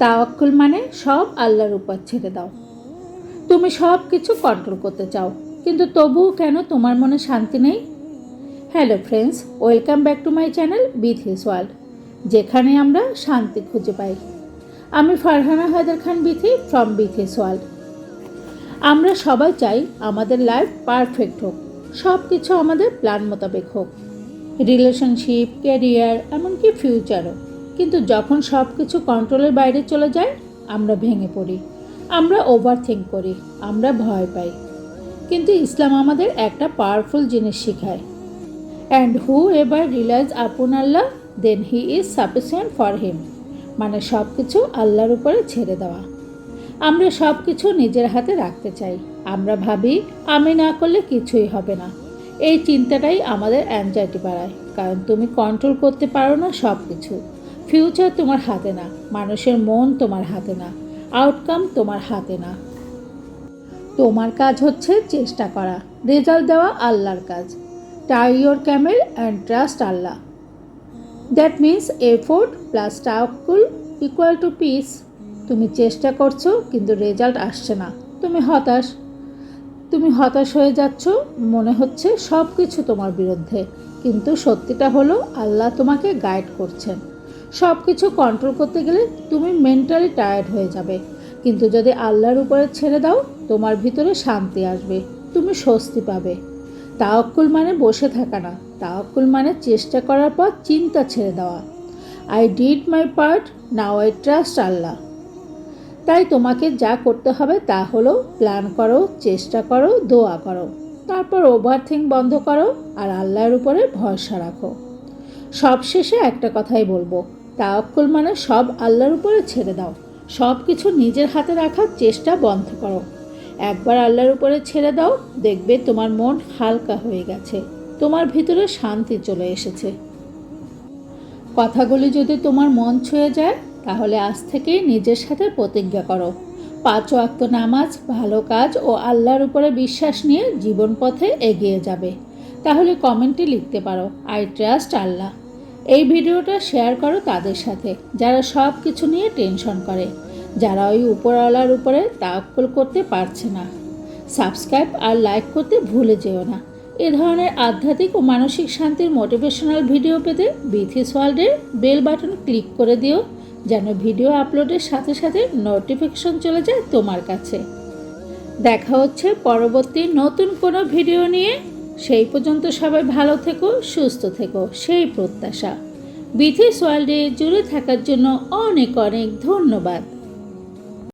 তাওয়াক্কুল মানে সব আল্লাহর উপর ছেড়ে দাও। তুমি সব কিছু কন্ট্রোল করতে চাও, কিন্তু তবুও কেন তোমার মনে শান্তি নেই? Hello friends, welcome back to my channel Bithi's world, যেখানে আমরা শান্তি খুঁজে পাই। আমি ফারহানা হায়দার খান বিথি ফ্রম বিথিস ওয়ার্ল্ড। আমরা সবাই চাই আমাদের লাইফ পারফেক্ট হোক, সব কিছু আমাদের প্ল্যান মোতাবেক হোক, রিলেশনশিপ, ক্যারিয়ার, এমনকি ফিউচারও। কিন্তু যখন সব কিছু কন্ট্রোলের বাইরে চলে যায়, আমরা ভেঙে পড়ি, আমরা ওভারথিঙ্ক করি, আমরা ভয় পাই। কিন্তু ইসলাম আমাদের একটা পাওয়ারফুল জিনিস শেখায়, and who ever realize upon Allah then he is sufficient for him, মানে সব কিছু আল্লাহর উপরে ছেড়ে দেওয়া। আমরা সব কিছু নিজের হাতে রাখতে চাই। আমরা ভাবি আমি না করলে কিছুই হবে না। এই চিন্তাটাই আমাদের অ্যাংজাইটি বাড়ায়, কারণ তুমি কন্ট্রোল করতে পারো না সব কিছু। ফিউচার তোমার হাতে না, মানুষের মন তোমার হাতে না, আউটকাম তোমার হাতে না। তোমার কাজ হচ্ছে চেষ্টা করা, রেজাল্ট দেওয়া আল্লাহর কাজ। Tie your camel and trust Allah. That means effort plus তাওয়াক্কুল ইকুয়াল টু পিস। তুমি চেষ্টা করছো কিন্তু রেজাল্ট আসছে না, তুমি হতাশ হয়ে যাচ্ছ, মনে হচ্ছে সব কিছু তোমার বিরুদ্ধে। কিন্তু সত্যিটা হলো আল্লাহ তোমাকে গাইড করছেন। সব কিছু কন্ট্রোল করতে গেলে তুমি মেন্টালি টায়ার্ড হয়ে যাবে, কিন্তু যদি আল্লাহর উপরে ছেড়ে দাও, তোমার ভিতরে শান্তি আসবে, তুমি স্বস্তি পাবে। তাওয়াক্কুল মানে বসে থাকা না, তাওয়াক্কুল মানে চেষ্টা করার পর চিন্তা ছেড়ে দেওয়া। I did my part, now I trust Allah. তাই তোমাকে যা করতে হবে তা হলো প্ল্যান করো, চেষ্টা করো, দোয়া করো, তারপর ওভারথিঙ্ক বন্ধ করো আর আল্লাহর উপরে ভরসা রাখো। সবশেষে একটা কথাই বলবো, তাওয়াক্কুল মানে সব আল্লাহর উপরে ছেড়ে দাও। সব কিছু নিজের হাতে রাখার চেষ্টা বন্ধ করো। একবার আল্লাহর উপরে ছেড়ে দাও, দেখবে তোমার মন হালকা হয়ে গেছে, তোমার ভিতরে শান্তি চলে এসেছে। কথাগুলি যদি তোমার মন ছুঁয়ে যায়, তাহলে আজ থেকেই নিজের সাথে প্রতিজ্ঞা করো, 5 ওয়াক্ত নামাজ, ভালো কাজ ও আল্লাহর উপরে বিশ্বাস নিয়ে জীবন পথে এগিয়ে যাবে। তাহলে কমেন্টে লিখতে পারো আই ট্রাস্ট আল্লাহ। এই ভিডিওটা শেয়ার করো তাদের সাথে যারা সব কিছু নিয়ে টেনশন করে, যারা ওই উপরওয়ালার উপরে তাওয়াক্কুল করতে পারছে না। সাবস্ক্রাইব আর লাইক করতে ভুলে যেও না। এ ধরনের আধ্যাত্মিক ও মানসিক শান্তির মোটিভেশনাল ভিডিও পেতে বিথিস ওয়ার্ল্ডের বেল বাটন ক্লিক করে দিও, যেন ভিডিও আপলোডের সাথে সাথে নোটিফিকেশন চলে যায় তোমার কাছে। দেখা হচ্ছে পরবর্তী নতুন কোনো ভিডিও নিয়ে। সেই পর্যন্ত সবাই ভালো থেকো, সুস্থ থেকো, সেই প্রত্যাশা। বিথিস ওয়ার্ল্ডে জুড়ে থাকার জন্য অনেক অনেক ধন্যবাদ।